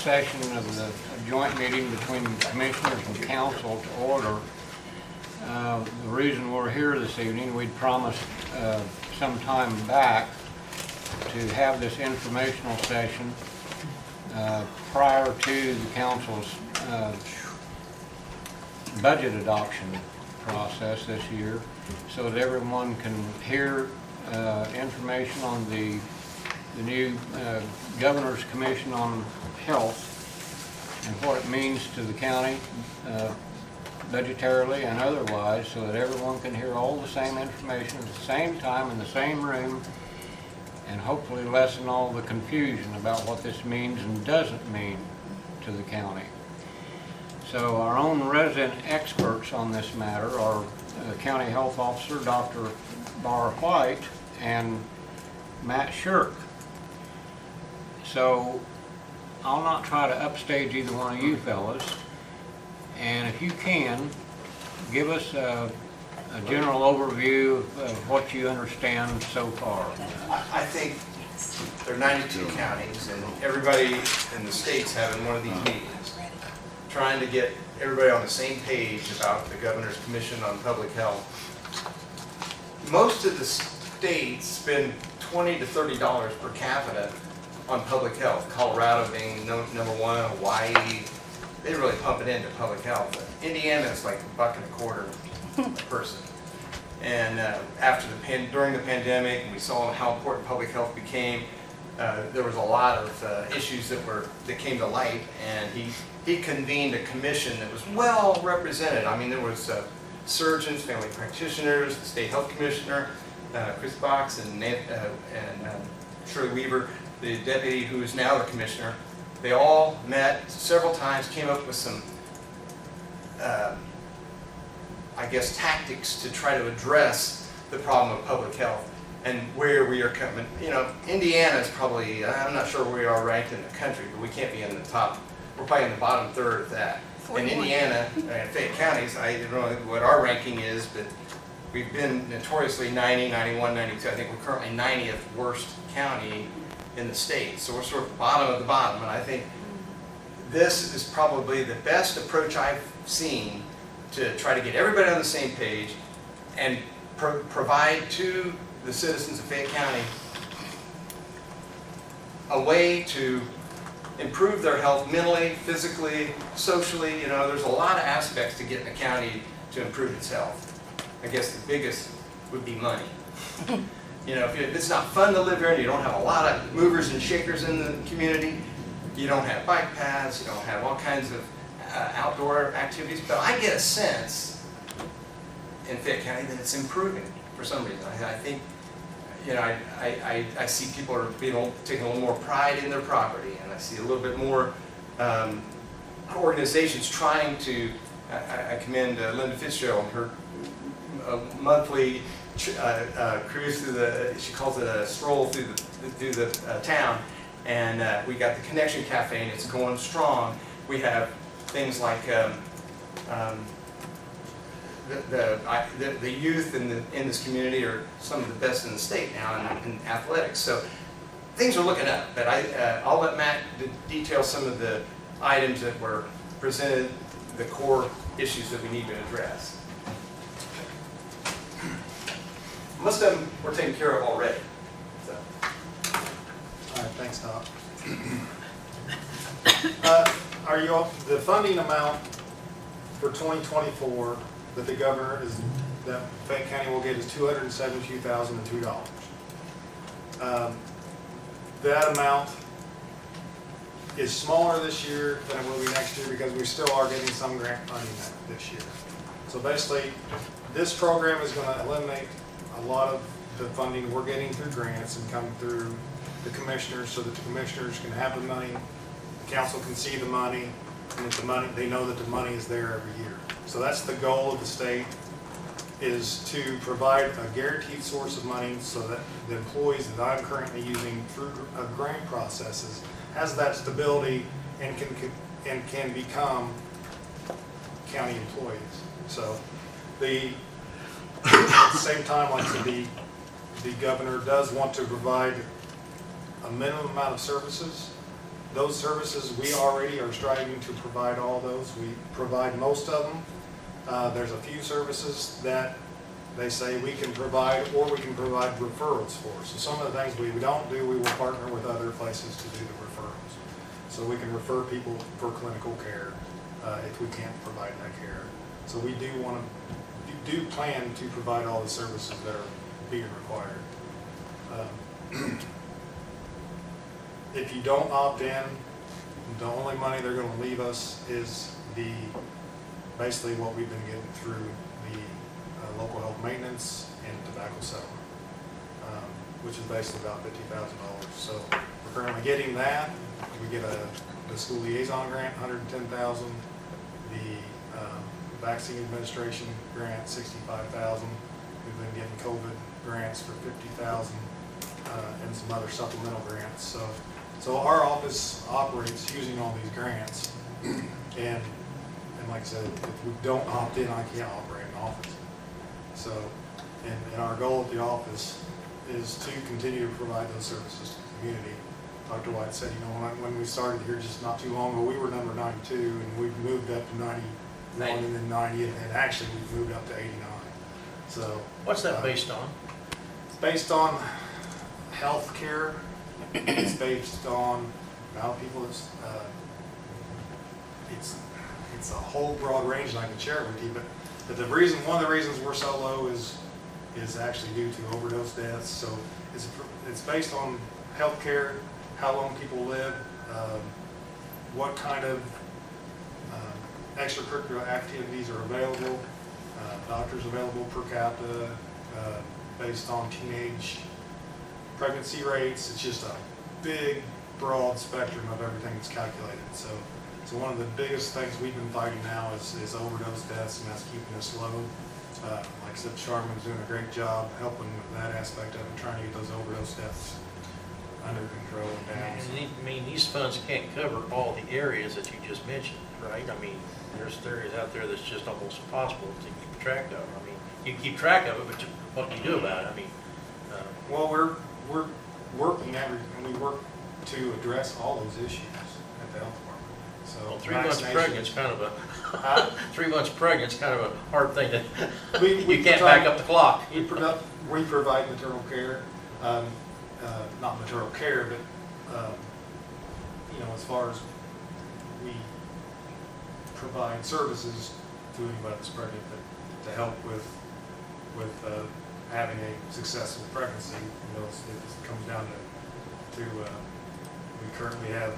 session of the joint meeting between commissioners and council to order. The reason we're here this evening, we'd promised some time back to have this informational session prior to the council's budget adoption process this year, so that everyone can hear information on the new Governor's Commission on Health and what it means to the county budgetarily and otherwise, so that everyone can hear all the same information at the same time in the same room, and hopefully lessen all the confusion about what this means and doesn't mean to the county. So our own resident experts on this matter are County Health Officer Dr. Barr White and Matt Shirk. So I'll not try to upstage either one of you fellas, and if you can, give us a general overview of what you understand so far. I think there are 92 counties, and everybody in the state's having one of these meetings, trying to get everybody on the same page about the Governor's Commission on Public Health. Most of the states spend $20 to $30 per capita on public health. Colorado being number one, Hawaii, they really pump it into public health. Indiana is like $1.25 a person. And during the pandemic, we saw how important public health became. There was a lot of issues that came to light, and he convened a commission that was well represented. I mean, there was surgeons, family practitioners, the state health commissioner, Chris Box, and Shirley Weaver, the deputy who is now the commissioner. They all met several times, came up with some, I guess, tactics to try to address the problem of public health and where we are coming. You know, Indiana is probably, I'm not sure where we are ranked in the country, but we can't be in the top. We're probably in the bottom third of that. In Indiana and Fayette counties, I don't know what our ranking is, but we've been notoriously 90, 91, 92. I think we're currently 90th worst county in the state. So we're sort of bottom of the bottom, and I think this is probably the best approach I've seen to try to get everybody on the same page and provide to the citizens of Fayette County a way to improve their health mentally, physically, socially. You know, there's a lot of aspects to getting a county to improve its health. I guess the biggest would be money. You know, if it's not fun to live here and you don't have a lot of movers and shakers in the community, you don't have bike paths, you don't have all kinds of outdoor activities, but I get a sense in Fayette County that it's improving for some reason. I think, you know, I see people are taking a little more pride in their property, and I see a little bit more organizations trying to, I commend Linda Fitzgerald, her monthly cruise through she calls it a stroll through the town, and we got the Connection Cafe, and it's going strong. We have things like the youth in this community are some of the best in the state now in athletics. So things are looking up, but I'll let Matt detail some of the items that were presented, the core issues that we need to address. Most of them were taken care of already. So. All right, thanks, Doc. The funding amount for 2024 that the governor that Fayette County will get is $272,002. That amount is smaller this year than it will be next year because we still are getting some grant funding this year. So basically, this program is going to eliminate a lot of the funding we're getting through grants and come through the commissioners, so that the commissioners can have the money, the council can see the money, and that they know that the money is there every year. So that's the goal of the state, is to provide a guaranteed source of money so that the employees that I'm currently using through grant processes has that stability and can become county employees. So at the same time, like I said, the governor does want to provide a minimum amount of services those services, we already are striving to provide all those. We provide most of them. There's a few services that they say we can provide, or we can provide referrals for. So some of the things we don't do, we will partner with other places to do the referrals. So we can refer people for clinical care if we can't provide that care. So we do plan to provide all the services that are being required. If you don't opt in, the only money they're going to leave us is basically what we've been getting through the local health maintenance and tobacco settlement, which is basically about $50,000. So we're currently getting that. We get the school liaison grant, $110,000. The vaccine administration grant, $65,000. We've been getting COVID grants for $50,000 and some other supplemental grants. So our office operates using all these grants, and like I said, if we don't opt in, I can't operate an office. So, and our goal at the office is to continue to provide those services to the community. Dr. White said, when we started here just not too long ago, we were number 92, and we've moved up to 91 and then 90, and actually we've moved up to 89. So What's that based on? it's based on health care. It's based on amount of people that's, it's a whole broad range, and I can share it with you, but one of the reasons we're so low is actually due to overdose deaths. So it's based on health care, how long people live, what kind of extracurricular activities are available, doctors available per capita, based on teenage pregnancy rates. It's just a big, broad spectrum of everything that's calculated. So one of the biggest things we've been fighting now is overdose deaths, and that's keeping us low. Like I said, Charmin's doing a great job helping with that aspect of it, trying to get those overdose deaths under control and down. And these funds can't cover all the areas that you just mentioned, right? I mean, there's areas out there that's just almost impossible to keep track of. I mean, you can keep track of it, but what do you do about it? I mean, well, we're working and we work to address all those issues at the health department. So well, 3 months pregnant's kind of a 3 months pregnant's kind of a hard thing to. You can't back up the clock. We provide maternal care, not maternal care, but as far as we provide services to anybody that's pregnant to help with having a successful pregnancy. It comes down to we currently have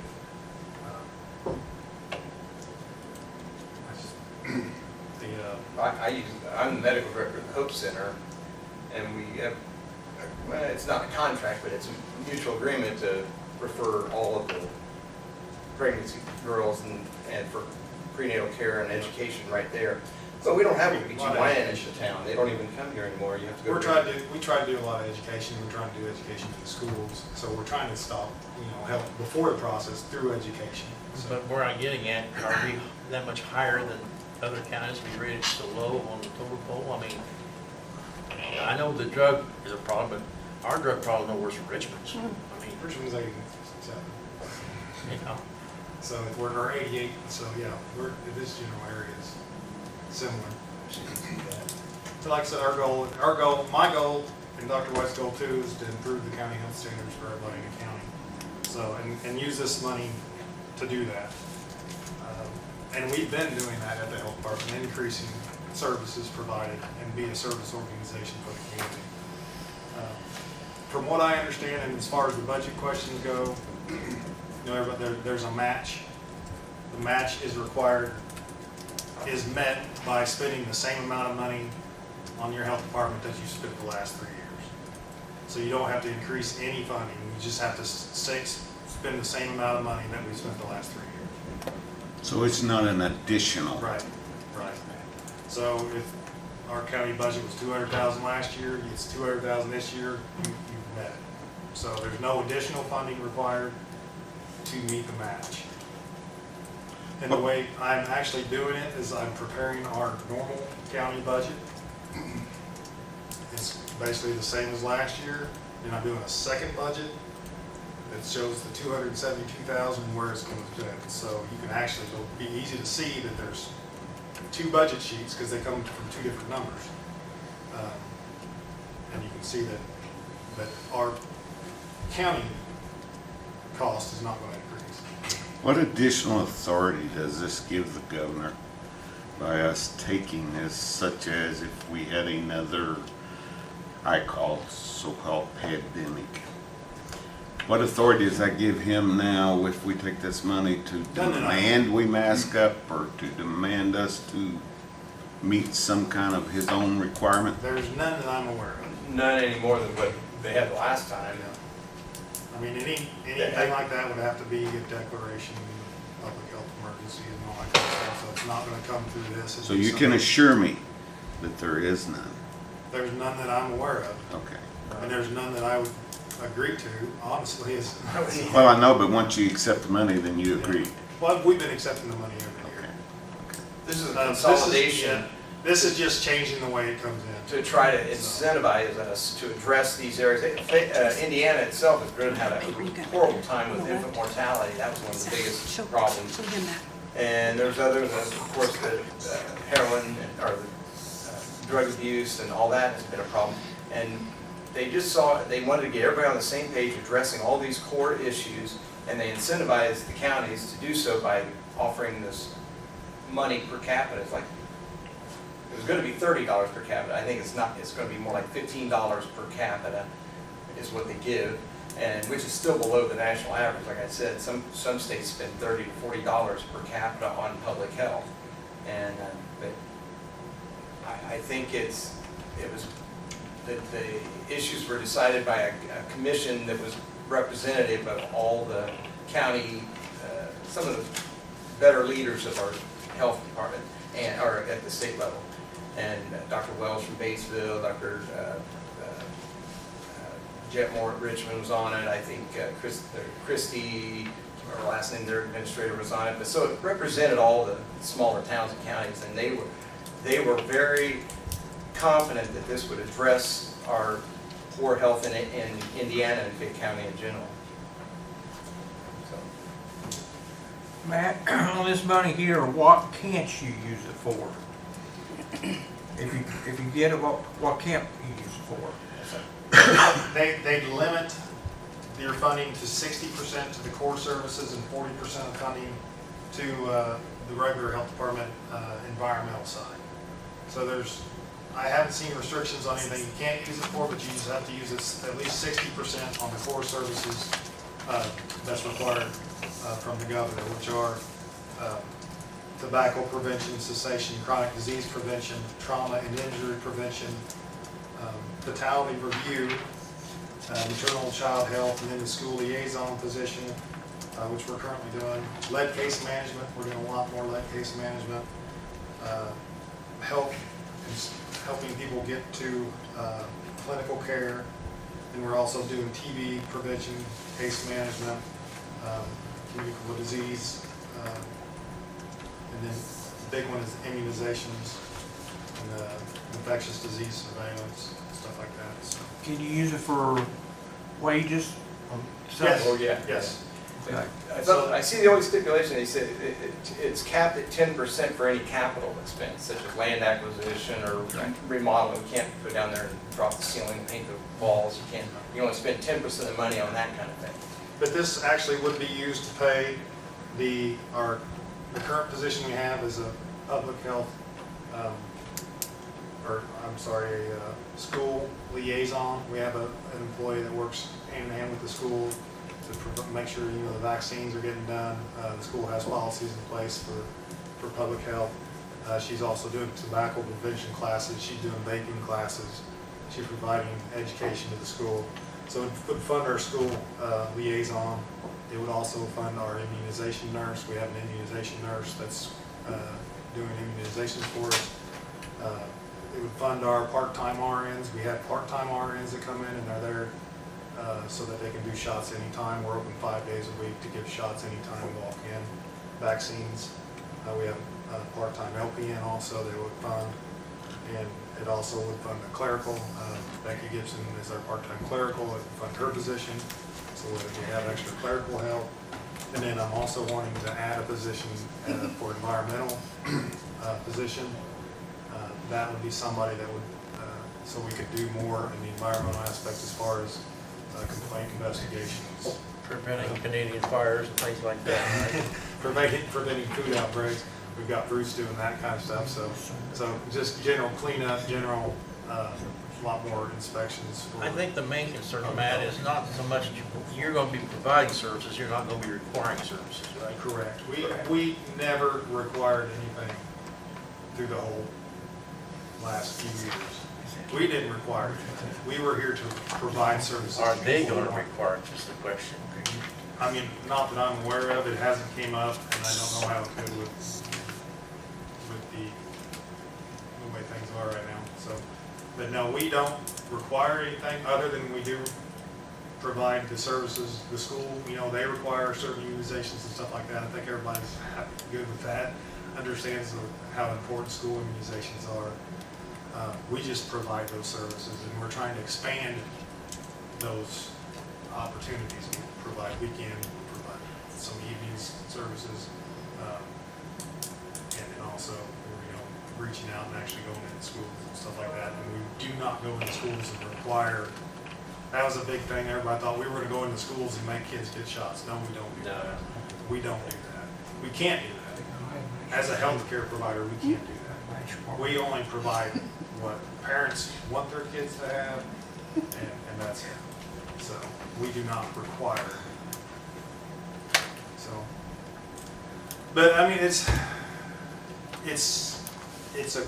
I'm the medical director of the Hope Center, and we have, well, it's not a contract, but it's a mutual agreement to refer all of the pregnancy girls and for prenatal care and education right there. So we don't have a PGYN in the town. They don't even come here anymore. You have to go. We try to do a lot of education. We're trying to do education in the schools. So we're trying to stop, help before the process through education. So. But where I'm getting at, are we that much higher than other counties? We rated so low on the total poll? I mean, I know the drug is a problem, but our drug problem is no worse than Richmond's. I mean, Richmond's 87. So we're 88. So yeah, this general area is similar. So like I said, my goal, and Dr. White's goal too, is to improve the county health standards for everybody in the county. So and use this money to do that. And we've been doing that at the health department, increasing services provided and be a service organization for the community. From what I understand, and as far as the budget questions go, there's a match. The match is met by spending the same amount of money on your health department that you spent the last 3 years. So you don't have to increase any funding. You just have to spend the same amount of money that we spent the last 3 years. So it's not an additional. Right. So if our county budget was $200,000 last year, it's $200,000 this year, you've met it. So there's no additional funding required to meet the match. And the way I'm actually doing it is I'm preparing our normal county budget. It's basically the same as last year, and I'm doing a second budget It shows the 272,000 where it's going to fit. So you can actually, it'll be easy to see that there's two budget sheets because they come from two different numbers. And you can see that our county cost is not going to increase. What additional authority does this give the governor by us taking this, such as if we had another, I call so-called pandemic? What authority does that give him now if we take this money to demand we mask up or to demand us to meet some kind of his own requirement? There's none that I'm aware of. None any more than what they had the last time. I mean, anything like that would have to be a declaration, public health emergency and all that kind of stuff, so it's not gonna come through this. So you can assure me that there is none? There's none that I'm aware of, Okay. and there's none that I would agree to, honestly, is. Well, I know, but once you accept the money, then you agree. Well, we've been accepting the money every year. Okay. This is a This is- consolidation yeah, This is just changing the way it comes in. to try to incentivize us to address these areas. Indiana itself has really had a horrible time with infant mortality. That was one of the biggest problems. Show him that. And there's others, of course, the heroin or the drug abuse and all that has been a problem. And they just they wanted to get everybody on the same page addressing all these core issues, and they incentivized the counties to do so by offering this money per capita. It's like, it was going to be $30 per capita. I think it's not, it's going to be more like $15 per capita is what they give, and which is still below the national average. Like I said, some states spend $30 to $40 per capita on public health, and but I think the issues were decided by a commission that was representative of all the county, some of the better leaders of our health department or at the state level. And Dr. Wells from Batesville, Dr. Jet Moore at Richmond was on it. I think Christie, her last name, their administrator, was on it. But so it represented all the smaller towns and counties, and they were very confident that this would address our poor health in Indiana and Fayette County in general. So. Matt, on this money here, what can't you use it for? If you get it, what can't you use it for? They limit your funding to 60% to the core services and 40% of funding to the regular health department environmental side. So I haven't seen restrictions on anything you can't use it for, but you just have to use it at least 60% on the core services that's required from the governor, which are tobacco prevention, cessation, chronic disease prevention, trauma and injury prevention, fatality review, maternal child health, and then the school liaison position, which we're currently doing. Lead case management, we're doing a lot more lead case management. Helping people get to clinical care, and we're also doing TB prevention, case management, communicable disease, and then the big one is immunizations and infectious disease surveillance, stuff like that. So. Can you use it for wages? Yes. Oh, yeah. Yes. Okay. I see the only stipulation, they said it's capped at 10% for any capital expense, such as land acquisition or remodeling. You can't go down there and drop the ceiling, paint the walls. You only spend 10% of the money on that kind of thing. But this actually would be used to pay the current position we have as a public health, a school liaison. We have an employee that works hand in hand with the school to make sure the vaccines are getting done. The school has policies in place for public health. She's also doing tobacco prevention classes. She's doing vaping classes. She's providing education to the school. So it would fund our school liaison. It would also fund our immunization nurse. We have an immunization nurse that's doing immunizations for us. It would fund our part-time RNs. We have part-time RNs that come in and they're there so that they can do shots anytime. We're open 5 days a week to give shots anytime we walk in. Vaccines. We have part-time LPN also they would fund. And it also would fund the clerical. Becky Gibson is our part-time clerical. It would fund her position. so that we have extra clerical help. And then I'm also wanting to add a position for environmental position. That would be somebody that would, so we could do more in the environmental aspect as far as complaint investigations. Preventing Canadian fires and things like that, right? Preventing food outbreaks. We've got Bruce doing that kind of stuff, so just general cleanup, general, a lot more inspections. I think the main concern, Matt, is not so much you're going to be providing services, you're not going to be requiring services, right? Correct. We never required anything through the whole last few years. We didn't require anything. We were here to provide services. Are they going to require, just the question? I mean, not that I'm aware of, it hasn't came up, and I don't know how it could with the way things are right now, so. But no, we don't require anything other than we do provide the services. The school, you know, they require certain immunizations and stuff like that. I think everybody's good with that, understands how important school immunizations are. We just provide those services, and we're trying to expand those opportunities. We provide weekend, provide some evenings services, and then also, you know, reaching out and actually going into schools and stuff like that. And we do not go into schools and require. That was a big thing. Everybody thought we were going to go into schools and make kids get shots. No, we don't do that. We don't do that. We can't do that. As a healthcare provider, we can't do that. We only provide what parents want their kids to have, and that's it. So we do not require. So, but I mean, it's a,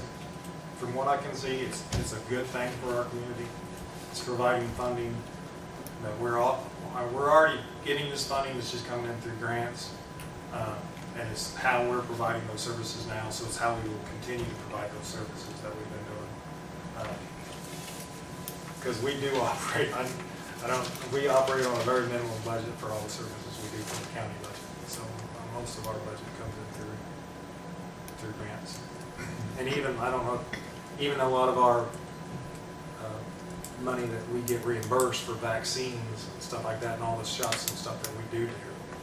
from what I can see, it's a good thing for our community. It's providing funding that we're already getting this funding. It's just coming in through grants, and it's how we're providing those services now. So it's how we will continue to provide those services that we've been doing. Because we do operate, we operate on a very minimal budget for all the services we do from the county budget. So most of our budget comes in through grants. And even, I don't know, even a lot of our money that we get reimbursed for vaccines and stuff like that, and all the shots and stuff that we do,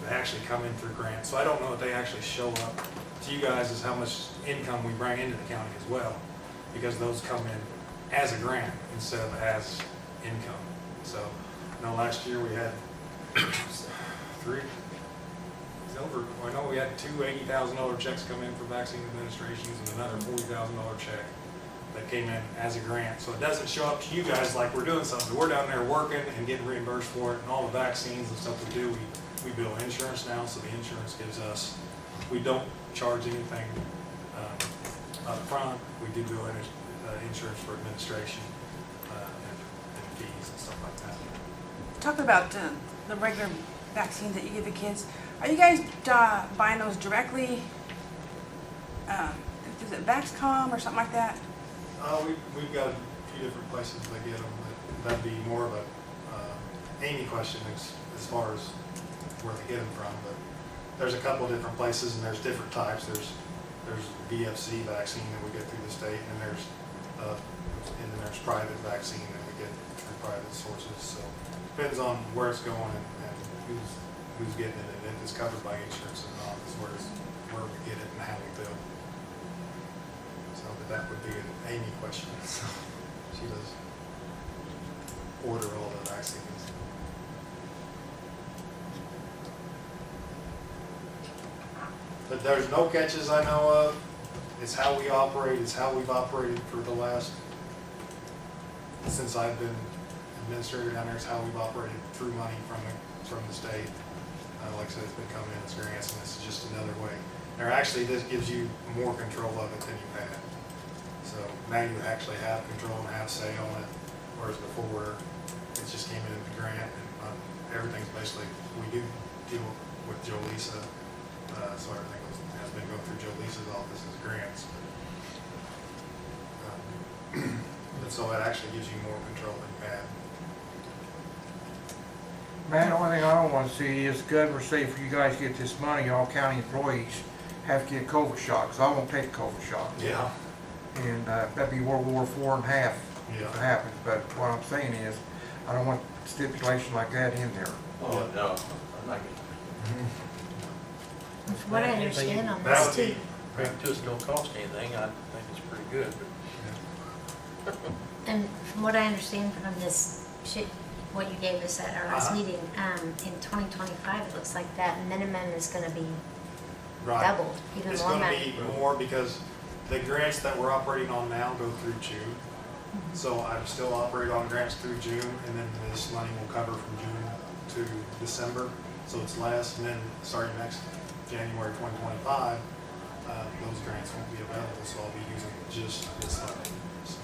they actually come in through grants. So I don't know if they actually show up to you guys as how much income we bring into the county as well, because those come in as a grant instead of as income. So, you know, last year we had I know we had two $80,000 checks come in for vaccine administrations and another $40,000 check that came in as a grant. So it doesn't show up to you guys like we're doing something. We're down there working and getting reimbursed for it, and all the vaccines and stuff we do, we bill insurance now, so the insurance gives us, we don't charge anything up front. We do bill insurance for administration and fees and stuff like that. Talk about the regular vaccines that you give the kids. Are you guys buying those directly? Is it Vaxcom or something like that? We've got a few different places they get them. That'd be more of a Amy question as far as where they get them from. But there's a couple different places, and there's different types. There's VFC vaccine that we get through the state, and then there's private vaccine that we get through private sources. So depends on where it's going and who's getting it, and if it's covered by insurance or not, is where we get it and how we bill. So but that would be an Amy question. So she does order all the vaccines. But there's no catches I know of. It's how we operate. It's how we've operated for the last, since I've been administrator down there. It's how we've operated through money from the state. Like I said, it's been coming in as grants, and this is just another way. Or actually, this gives you more control of it than you've had. So now you actually have control and have say on it, whereas before it just came in as a grant, and everything's basically, we do deal with Joe Lisa. So everything has been going through Joe Lisa's office as grants. But so it actually gives you more control than you had. Man, the only thing I don't want to see is the governor say if you guys get this money, all county employees have to get a COVID shot, because I won't take a COVID shot. Yeah. And that'd be World War IV and a half if it happens. But what I'm saying is, I don't want stipulation like that in there. Oh, no, I'm not getting. From what I understand on That this would too, be, Bring it to us, don't cost anything, I think it's pretty good, but and from what I understand from this sheet, what you gave us at our last Uh-huh. meeting, in 2025, it looks like that minimum is gonna be right. doubled, even It's more gonna money. be more because the grants that we're operating on now go through June. Mm-hmm. So I'm still operating on grants through June, and then this money will cover from June to December. So it's less, and then starting next January 2025, those grants won't be available, so I'll be using just this money. So,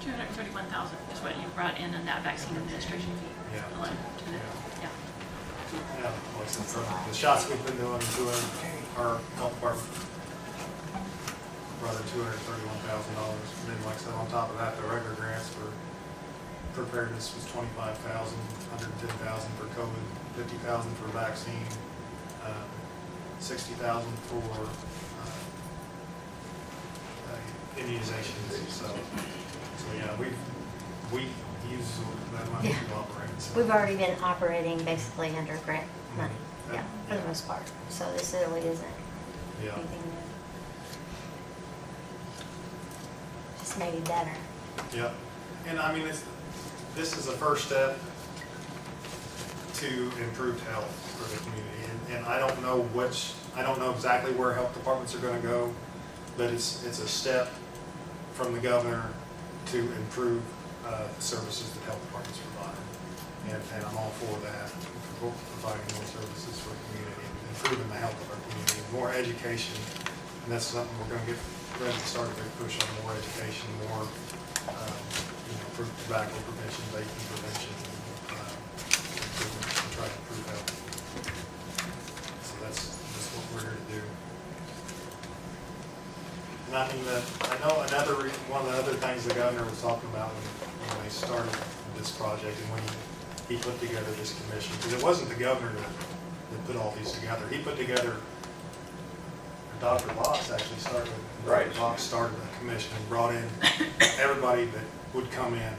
231,000 is what you brought in that vaccine administration fee Yeah. alone to the, yeah. yeah, like I said, the shots we've been doing our health department brought in $231,000. And then, like I said, on top of that, the regular grants for preparedness was $25,000, $110,000 for COVID, $50,000 for vaccine, $60,000 for immunizations. So yeah, we use that money Yeah. to operate. So. We've already been operating basically under grant money, Mhm. yeah, for the Yeah. most part. So this really isn't Yeah. anything new. Just maybe better. Yep. And I mean, this is a first step to improved health for the community. And I don't know I don't know exactly where health departments are gonna go, but it's a step from the governor to improve services that health departments provide. And I'm all for that, for providing more services for the community, and improving the health of our community, more education. And that's something we're gonna get ready to start a big push on, more education, more tobacco prevention, vaping prevention, improvement, to try to improve health. So that's what we're here to do. And I mean, I know one of the other things the governor was talking about when they started this project and when he put together this commission, because it wasn't the governor that put all these together. He put together, Dr. Box actually started, Right. Dr. Box started a commission and brought in everybody that would come in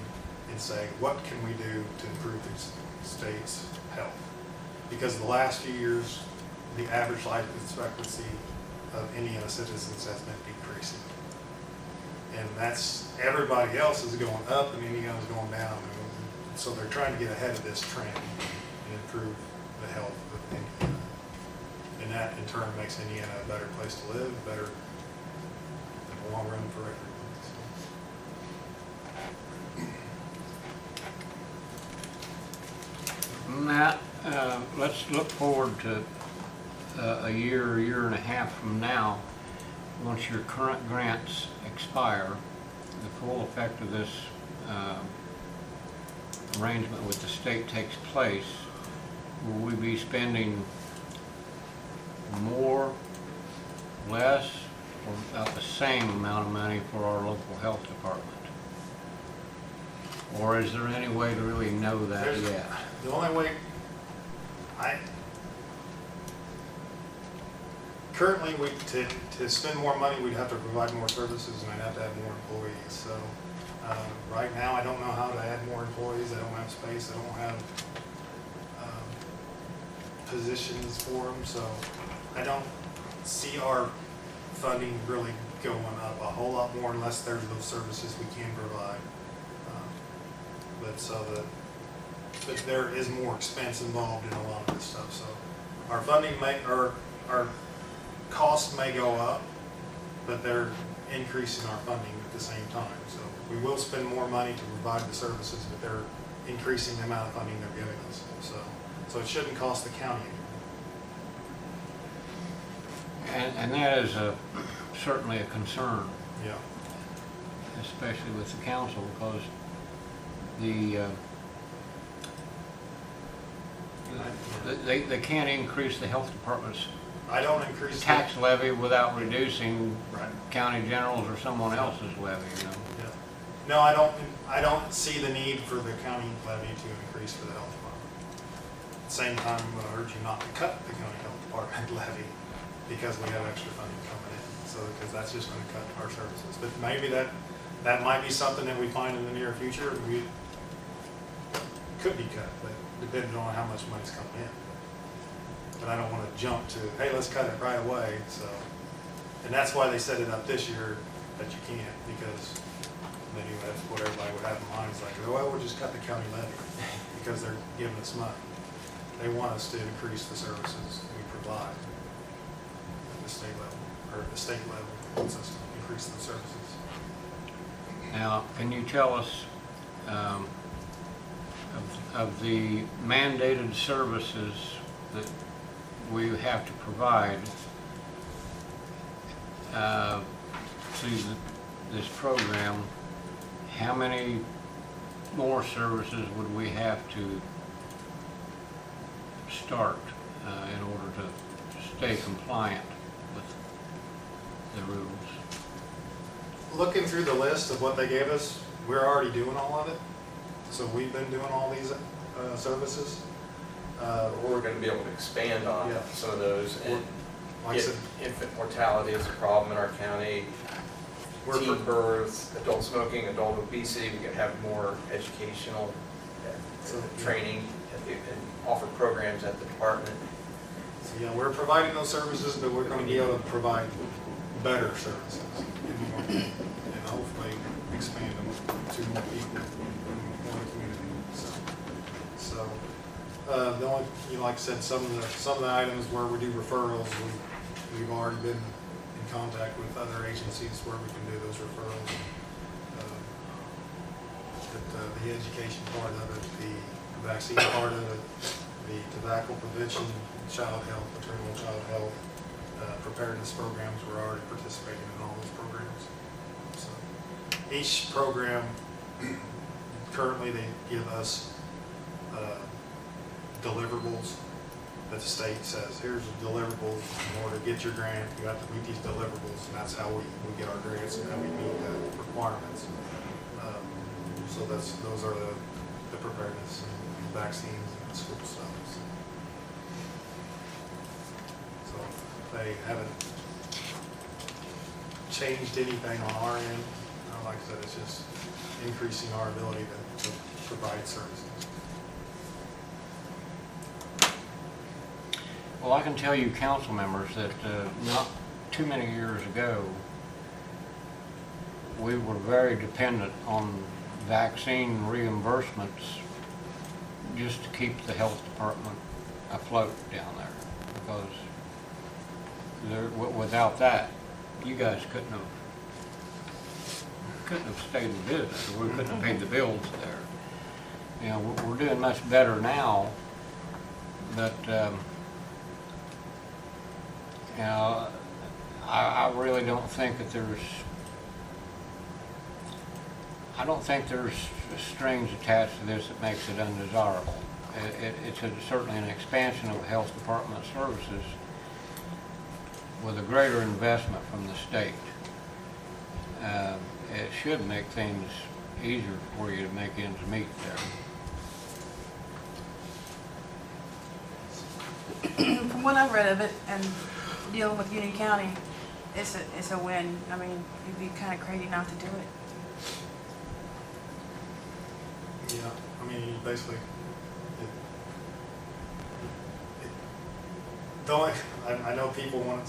and say, what can we do to improve the state's health? Because the last few years, the average life expectancy of Indiana citizens has been decreasing. And everybody else is going up and Indiana's going down. And so they're trying to get ahead of this trend and improve the health of Indiana. And that in turn makes Indiana a better place to live, better in the long run for everyone. Matt, let's look forward to a year and a half from now, once your current grants expire, the full effect of this arrangement with the state takes place. Will we be spending more, less, or about the same amount of money for our local health department? Or is there any way to really know that yet? The only way, currently, to spend more money, we'd have to provide more services and I'd have to have more employees. So right now, I don't know how to add more employees. I don't have space. I don't have positions for them. So I don't see our funding really going up a whole lot more unless there's those services we can provide. But there is more expense involved in a lot of this stuff. So our funding our costs may go up, but they're increasing our funding at the same time. So we will spend more money to provide the services, but they're increasing the amount of funding they're giving us. So it shouldn't cost the county anymore. And that is certainly a concern, Yeah. especially with the council, because they can't increase the health department's I don't increase tax levy without reducing Right. county generals or someone else's levy, you know? Yeah. No, I don't see the need for the county levy to increase for the health department. At the same time, I'm going to urge you not to cut the county health department levy because we have extra funding coming in. So, because that's just going to cut our services. But maybe that might be something that we find in the near future. could be cut, but depending on how much money's coming in. But I don't want to jump to, hey, let's cut it right away, so. And that's why they set it up this year, that you can't, because then that's what everybody would have in mind, it's like, oh, well, we'll just cut the county levy, because they're giving us money. They want us to increase the services we provide at the state level, or at the state level, wants us to increase the services. Now, can you tell us, of the mandated services that we have to provide through this program, how many more services would we have to start in order to stay compliant with the rules? Looking through the list of what they gave us, we're already doing all of it. So we've been doing all these services. We're gonna be able to expand on Yeah. some of those. And Like I said, infant mortality is a problem in our county. We're Teen births, adult smoking, adult obesity, we could have more educational training and offer programs at the department. So, yeah, we're providing those services, but we're going to be able to provide better services and hopefully expand them to more people in the community. So the only, like I said, some of the items where we do referrals, we've already been in contact with other agencies where we can do those referrals. The education part of it, the vaccine part of it, the tobacco prevention, child health, maternal child health, preparedness programs, we're already participating in all those programs. So each program, currently they give us deliverables that the state says, here's the deliverables, in order to get your grant, you have to meet these deliverables, and that's how we get our grants and how we meet the requirements. So those are the preparedness and vaccines and school stuff. So they haven't changed anything on our end. Like I said, it's just increasing our ability to provide services. Well, I can tell you, council members, that not too many years ago, we were very dependent on vaccine reimbursements just to keep the health department afloat down there, because without that, you guys couldn't have stayed in business, or we couldn't have paid the bills there. You know, we're doing much better now, but you know, I really don't think that there's strings attached to this that makes it undesirable. It's certainly an expansion of health department services with a greater investment from the state. It should make things easier for you to make ends meet there. From what I've read of it and dealing with Union County, it's a win. I mean, you'd be kind of crazy not to do it. Yeah, I mean, basically, I know people want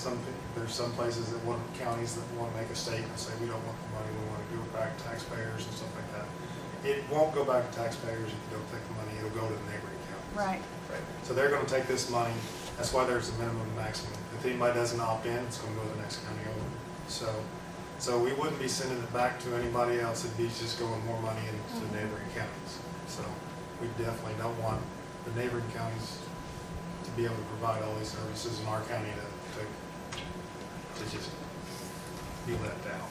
there's some places that want, counties that want to make a statement and say, we don't want the money, we want to give it back to taxpayers and stuff like that. It won't go back to taxpayers if you don't take the money, it'll go to the neighboring counties. Right. So they're going to take this money, that's why there's a minimum and maximum. If anybody doesn't opt in, it's going to go to the next county over. So we wouldn't be sending it back to anybody else, it'd be just going more money into the neighboring counties. So we definitely don't want the neighboring counties to be able to provide all these services in our county to just be let down.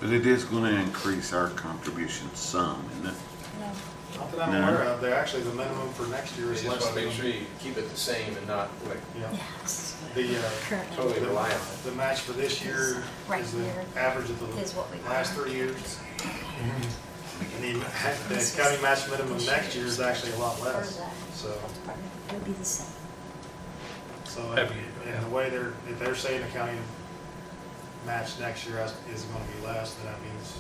But it is going to increase our contribution some, isn't it? No. Not that I'm No. aware of, they're actually, the minimum for next year You is just less wanna than. make sure you keep it the same and not like Yeah. Yes. The, Currently. totally rely on it. the match for this year Right is the here average of is what we the last want. 3 years. And the county match minimum next year is actually a lot less, so. It would be the same. So, Every year, and the way if they're saying the county match next year is going to be less, then that means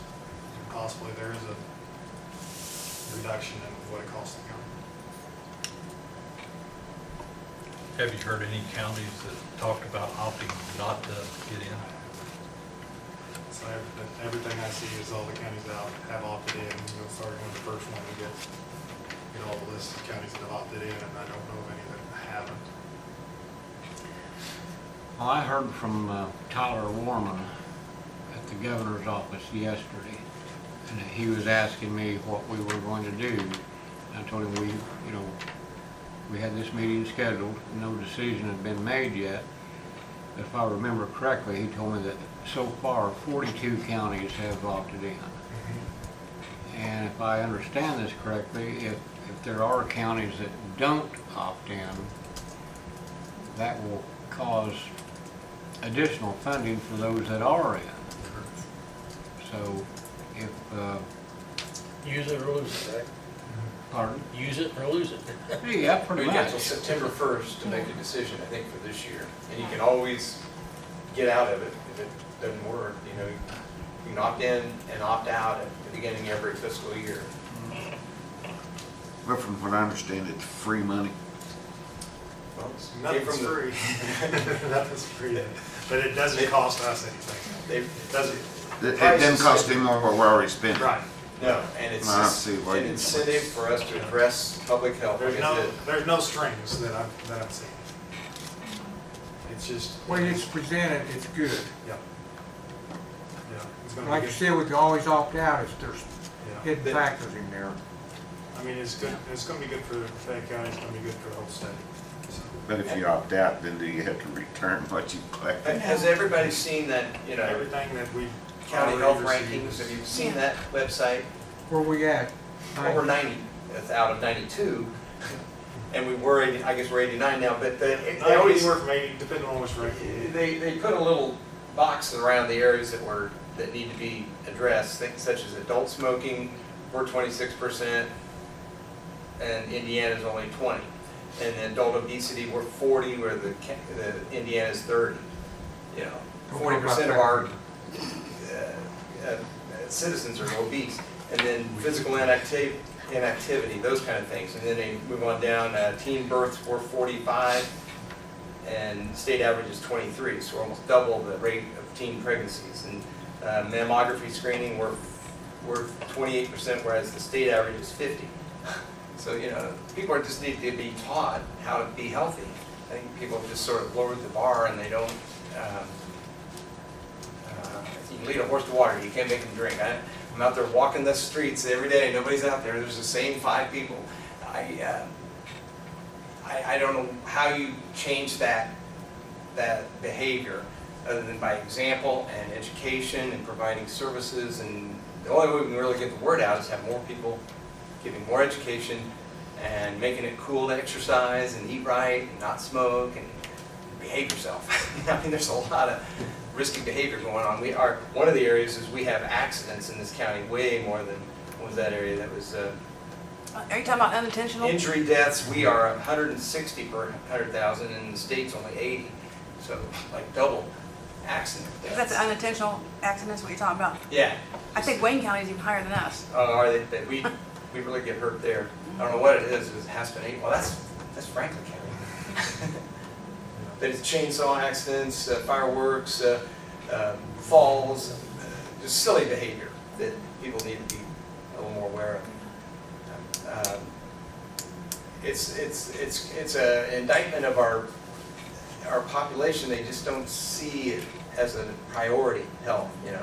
possibly there is a reduction in what it costs the county. Have you heard any counties that talked about opting not to get in? So everything I see is all the counties that have opted in, starting with the first one, we get all the list of counties that have opted in, and I don't know of any that haven't. Well, I heard from Tyler Warman at the governor's office yesterday, and he was asking me what we were going to do. I told him we had this meeting scheduled, no decision had been made yet. If I remember correctly, he told me that so far 42 counties have opted in. And if I understand this correctly, if there are counties that don't opt in, that will cause additional funding for those that are in. So if, Use it or lose it, right? pardon? Use it or lose it. Yeah, pretty We got till much. September 1st to make a decision, I think, for this year. And you can always get out of it if it doesn't work. You can opt in and opt out at the beginning of every fiscal year. But from what I understand, it's free money. Well, it's- Nothing's free. Nothing's free, but it doesn't cost us anything. They, It doesn't, It doesn't cost any more what we're already spending. right. no, and it's I don't just see why an you- incentive for us to address public health. There's no strings that I've seen. It's just. When it's presented, it's good. Yeah. Yeah. It's gonna Like be you good. said, we can always opt out if there's Yeah. hidden factors in there. I mean, it's good, it's gonna be good for Fayette County, it's gonna be good for the whole state. So, But if you opt out, then do you have to return what you collected? Has everybody seen that, everything that we. county health already rankings? received Have is- you seen that website? Where we at? Over 90, that's out of 92. And I guess we're 89 now, but they always, Anywhere from 80, depending on which ranking. they put a little box around the areas that need to be addressed, things such as adult smoking, we're 26%, and Indiana's only 20. And then adult obesity, we're 40, where the Indiana's 30. 40% of our citizens are obese. And then physical inactivity, those kind of things. And then they move on down, teen births, we're 45, and state average is 23, so we're almost double the rate of teen pregnancies. And mammography screening, we're 28%, whereas the state average is 50. So, people just need to be taught how to be healthy. I think people have just sort of lowered the bar, and they don't, you can lead a horse to water, you can't make them drink. I'm out there walking the streets every day, nobody's out there, there's the same 5 people. I don't know how you change that behavior other than by example and education and providing services. And the only way we can really get the word out is have more people giving more education and making it cool to exercise and eat right and not smoke and behave yourself. I mean, there's a lot of risky behavior going on. One of the areas is we have accidents in this county way more than, what was that area that was, Are you talking about unintentional? injury deaths. We are 160 per 100,000 and the state's only 80. So like double accident deaths. That's unintentional accidents, what you're talking about? Yeah. I think Wayne County is even higher than us. Are they, that we really get hurt there. I don't know what it is, it has been 8. Well, that's Franklin County. But it's chainsaw accidents, fireworks, falls, just silly behavior that people need to be a little more aware of. It's an indictment of our population. They just don't see it as a priority, health, And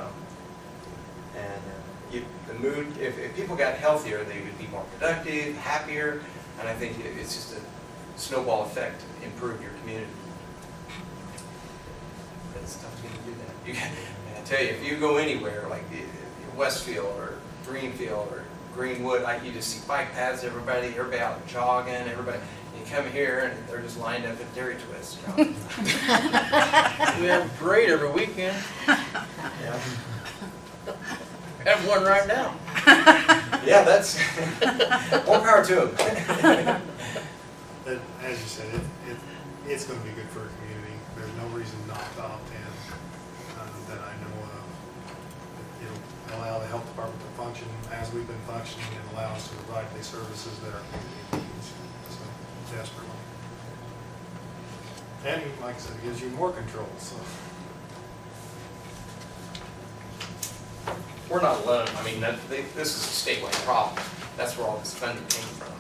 the mood, if people got healthier, they would be more productive, happier, and I think it's just a snowball effect to improve your community. It's tough to do that. I tell you, if you go anywhere, like Westfield or Greenfield or Greenwood, you just see bike paths, everybody out jogging, everybody. You come here and they're just lined up at Dairy Twist. We have a parade every weekend. Yeah. We have one right now. Yeah, that's more power to them. But as you said, it's gonna be good for our community. There's no reason not to opt in, that I know of. it'll allow the health department to function as we've been functioning and allow us to provide the services that our community needs so desperately. And like I said, it gives you more control, so. We're not alone. I mean, this is a statewide problem. That's where all this funding came from.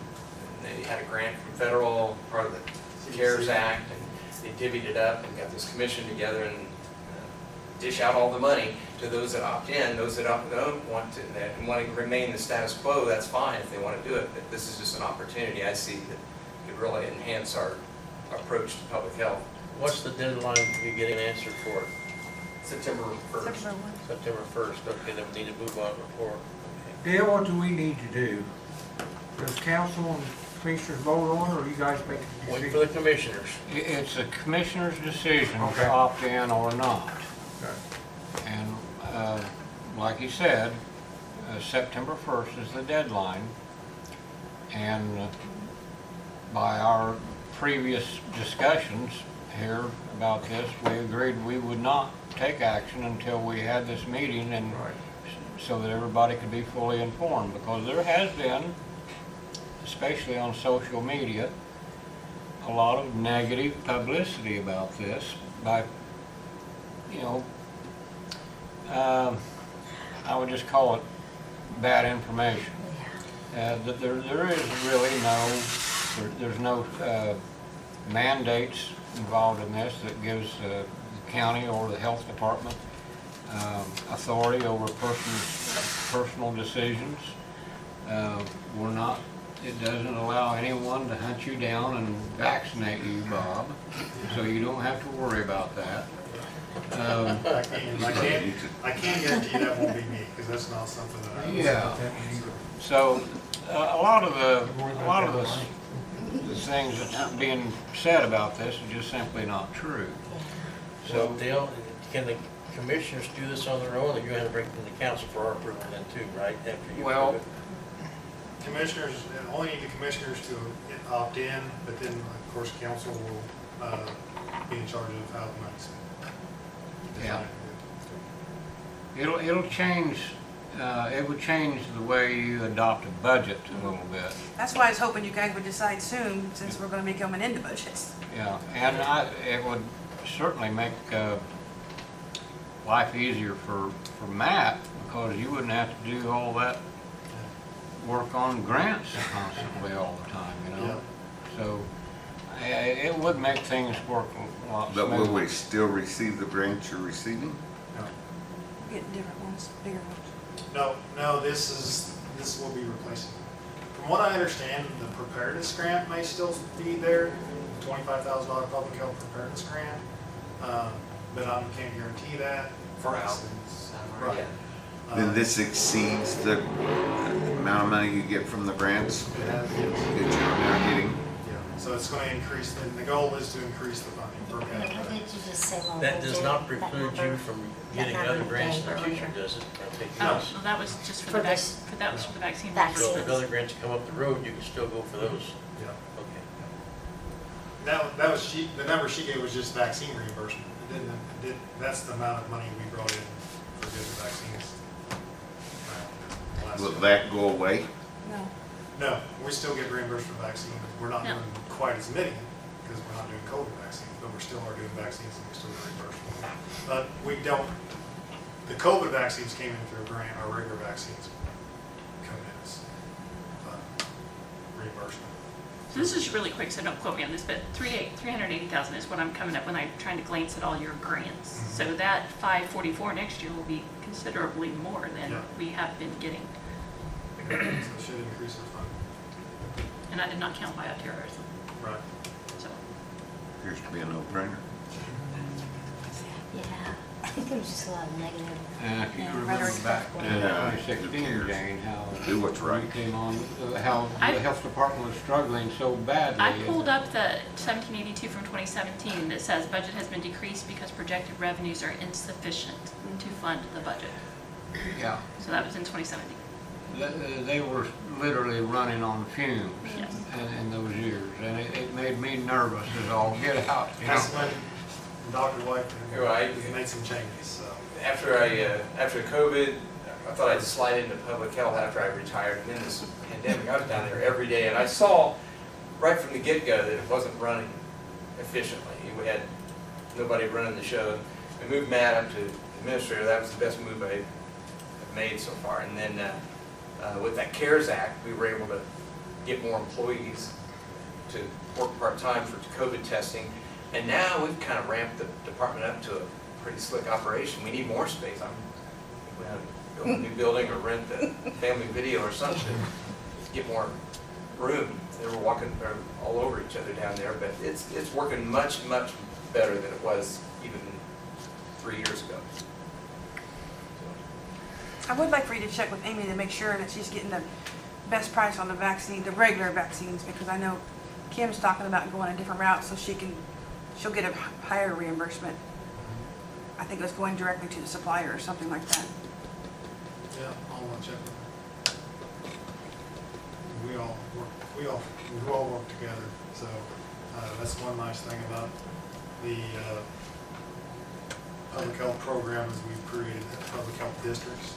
And they had a grant from federal, part of the CARES Act, and they divvied it up and got this commission together and dish out all the money to those that opt in. Those that don't want to, that want to remain the status quo, that's fine if they want to do it. But this is just an opportunity I see that could really enhance our approach to public health. What's the deadline to be getting an answer for it? September 1st. September 1. September 1st, okay, then we need to move on before. Dale, what do we need to do? Does council and commissioners vote on, or you guys make a Wait decision? for the commissioners. It's a commissioner's decision Okay. to opt in or not. Okay. And like you said, September 1st is the deadline. And by our previous discussions here about this, we agreed we would not take action until we had this meeting and Right. so that everybody could be fully informed. Because there has been, especially on social media, a lot of negative publicity about this by, you know, I would just call it bad information. That there is really there's no mandates involved in this that gives the county or the health department authority over personal decisions. We're not, it doesn't allow anyone to hunt you down and vaccinate you, Bob, so you don't have to worry about that. I can't guarantee that won't be me, because that's not something that I. Yeah. So a lot of the things that's being said about this is just simply not true. So So Dale, can the commissioners do this on their own, or you have to bring it to the council for our approval then too, right? After you Well- approve it? Commissioners, only need the commissioners to opt in, but then, of course, council will be in charge of how the money's spent. Yeah. it'll change. It would change the way you adopt a budget a little bit. That's why I was hoping you guys would decide soon, since we're gonna be coming into budgets. Yeah, and it would certainly make life easier for Matt, because you wouldn't have to do all that work on grants constantly all the time, you know? So it would make things work a lot But will we smoother. still receive the grants you're receiving? Getting different ones, bigger ones. No, this will be replacing. From what I understand, the preparedness grant may still be there, $25,000 public health preparedness grant, but I can't guarantee that. For us. Right. Yeah. Then this exceeds the amount of money you get from the grants It has, that you're now getting? yeah, so it's going to increase, the goal is to increase the funding per What capita. did you just say? Well, That we does did not that preclude you number? from That getting number other grants in you the gave future, earlier. does it? I think Oh, yes. well, that was just for For the vac, this- that was for the vaccine. Vaccine. So if there's other grants come up the road, you can still go for those. Yeah. Okay. That was the number she gave was just vaccine reimbursement. That's the amount of money we brought in for getting vaccines. last Will year. that go away? No. No, we still get reimbursed for vaccines. We're not No. doing quite as many, because we're not doing COVID vaccines, but we still are doing vaccines and we still get reimbursed for them. But we don't, the COVID vaccines came in through a grant, our regular vaccines come in as reimbursement. So this is really quick, so don't quote me on this, but 380,000 is what I'm coming up when I'm trying to glance at all your grants. Mhm. So that 544 next year will be considerably more than Yeah. we have been getting. So it should increase our funding. And I did not count bioterrorism, Right. so. Appears to be a no-brainer. Yeah, I think there was just a lot of negative. And if you Yeah, remember rhetoric back stuff to going on. 2016, Who cares? Jane, how Do what's right. you came on, how I- the health department was struggling so badly. I pulled up the 1782 from 2017 that says budget has been decreased because projected revenues are insufficient to fund the budget. Yeah, So that was in 2017. they were literally running on fumes Yes. in those years, and it made me nervous as all get out, you know? That's when Dr. White, You're right. we made some changes, so. After COVID, I thought I'd slide into public health after I retired, and then this pandemic, I was down there every day, and I saw right from the get-go that it wasn't running efficiently. We had nobody running the show. We moved Matt up to administrator. That was the best move I've made so far. And then with that CARES Act, we were able to get more employees to work part-time for COVID testing. And now we've kind of ramped the department up to a pretty slick operation. We need more space. We have to build a new building or rent a family video or something to get more room. They were walking all over each other down there, but it's working much, much better than it was even 3 years ago. I would like for you to check with Amy to make sure that she's getting the best price on the vaccine, the regular vaccines, because I know Kim's talking about going a different route so she'll get a higher reimbursement. I think it was going directly to the supplier or something like that. Yeah, I'll check with her. We all work together, so that's one nice thing about the public health program is we've created public health districts,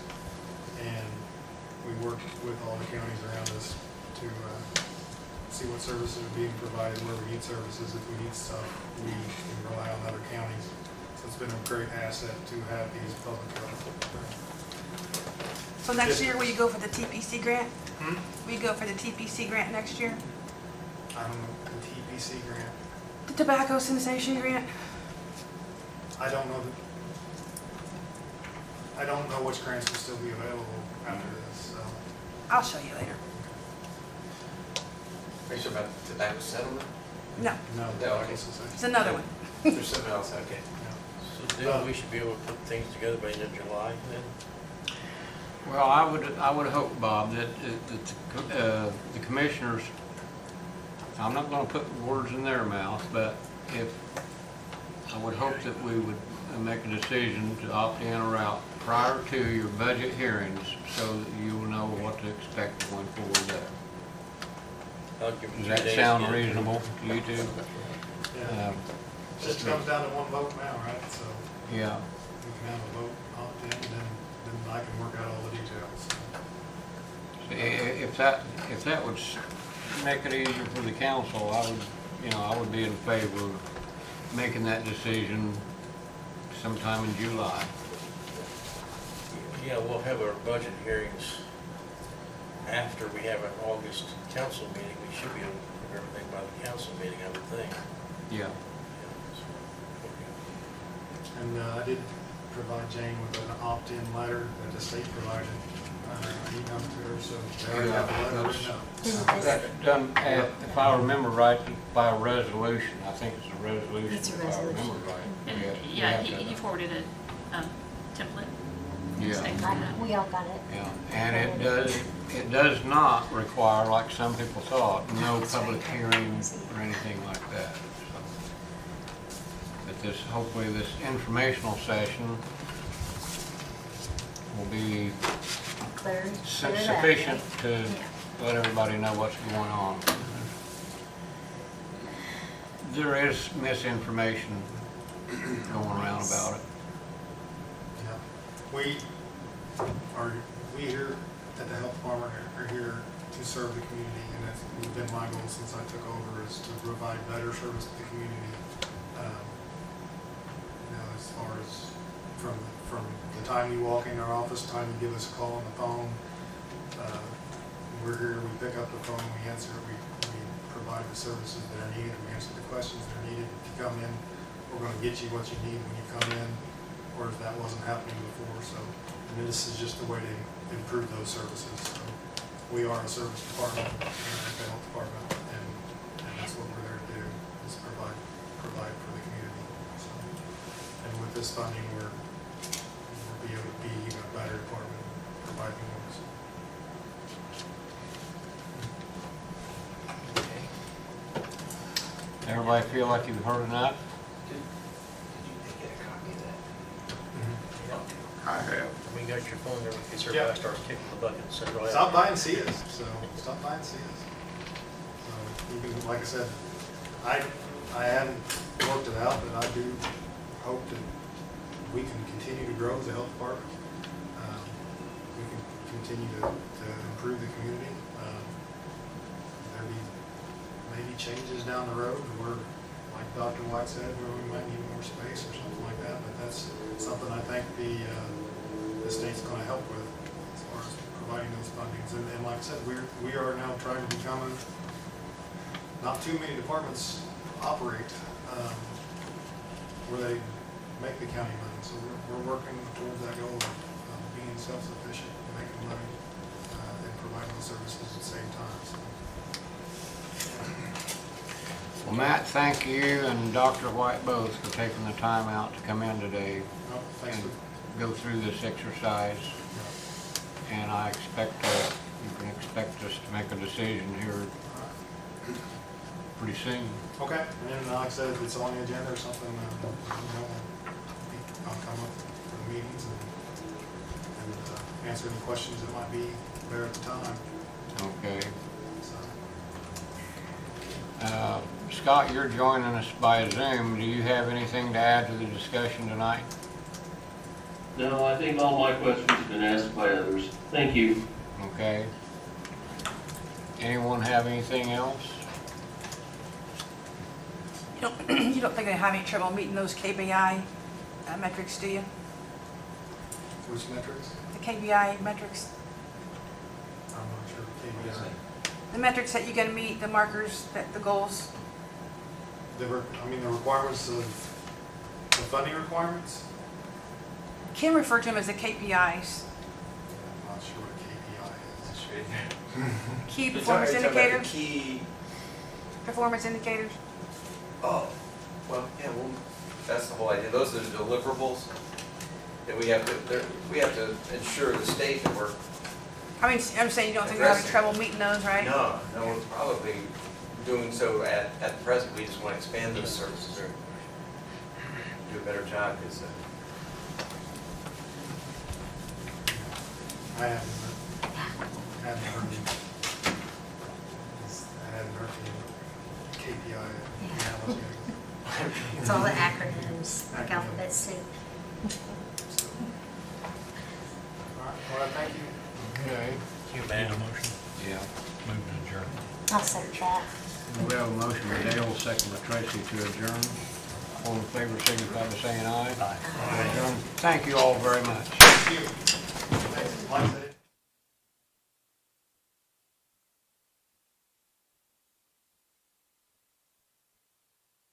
and we work with all the counties around us to see what services are being provided, where we need services. If we need stuff, we can rely on other counties. So it's been a great asset to have these public health. So next year, will you go for the TPC grant? Hmm? Will you go for the TPC grant next year? I don't know, the TPC grant. The tobacco cessation grant? I don't know which grants will still be available after this, so. I'll show you later. Are you sure about the tobacco settlement? No, No, No, okay. it's another one. There's something else, okay. So then we should be able to put things together by the end of July then? Well, I would hope, Bob, that the commissioners, I'm not gonna put words in their mouth, but I would hope that we would make a decision to opt in or out prior to your budget hearings so that you will know what to expect going forward there. I'll give them Does 3 that days sound to get it. reasonable to you two? Yeah, just comes down to one vote now, right? So Yeah. we can have a vote opt in, then I can work out all the details. If that would make it easier for the council, I would be in favor of making that decision sometime in July. Yeah, we'll have our budget hearings after we have an August council meeting. We should be able to prove everything by the council meeting, I would think. Yeah. And I did provide Jane with an opt-in letter that the state provided. I emailed to her, so they already have the letter written up. That done, if I remember right, by a resolution. I think it's a resolution. It's a if I resolution. remember right. And, We yeah, have to- he forwarded a template. Yeah. Same for that. We all got it. Yeah, and it does not require, like some people thought, no public hearing or anything like that. So, but hopefully this informational session will be Clear it up, sufficient to Yeah. let everybody know what's going on. There is misinformation going around about it. Yeah. We here at the health department are here to serve the community, and that's been my goal since I took over, is to provide better service to the community. As far as from the time you walk in our office, the time you give us a call on the phone, we're here, we pick up the phone, we answer, we provide the services that are needed, we answer the questions that are needed. If you come in, we're gonna get you what you need when you come in, or if that wasn't happening before. So, and this is just a way to improve those services. So we are a service department, a health department, and that's what we're there to do, is provide for the community. So, and with this funding, we'll be able to be even a better department, providing more. Everybody feel like you've heard enough? Did you get a copy of that? I have. We got your phone there, we can start, Yeah. start kicking the bucket, so go ahead. Stop by and see us, so stop by and see us. So you can, like I said, I haven't worked it out, but I do hope that we can continue to grow as a health department. We can continue to improve the community. There'll be maybe changes down the road where, like Dr. White said, where we might need more space or something like that, but that's something I think the state's gonna help with as far as providing those fundings. And like I said, we are now trying to become not too many departments operate where they make the county money. So we're working towards that goal of being self-sufficient, making money, and providing the services at the same time. So. Well, Matt, thank you and Dr. White both for taking the time out to come in today No, thanks and for, go through this exercise. And I expect, you can expect us to make a decision here pretty soon. okay, and then like I said, if it's on the agenda or something, I'll come up for the meetings and answer any questions that might be there at the time. Okay. So, Scott, you're joining us by Zoom. Do you have anything to add to the discussion tonight? No, I think all my questions have been asked by others. Thank you. Okay. Anyone have anything else? You don't think they have any trouble meeting those KPI metrics, do you? which metrics? The KPI metrics, I'm not sure. KPI. the metrics that you gotta meet, the markers, the goals. The requirements of the funding requirements? Kim referred to them as the KPIs, I'm not sure what a KPI is. key performance indicators, Key, performance indicators. oh, well, yeah, well, that's the whole idea. Those are the deliverables that we have to ensure the state that we're, I mean, I'm saying you don't think they're having Addressing. trouble meeting those, right? no, we're probably doing so at the present. We just want to expand those services or do a better job because I haven't heard any KPI analogy. It's all the acronyms, like alphabet soup. All right, well, thank you. Okay. You Need man. a motion? Yeah. Move to adjourn. I'll second that. We have a motion by Dale, second by Tracy to adjourn. All in favor, signify by saying aye. Aye. Adjourn. Thank you all very much. Thank you. Like I said,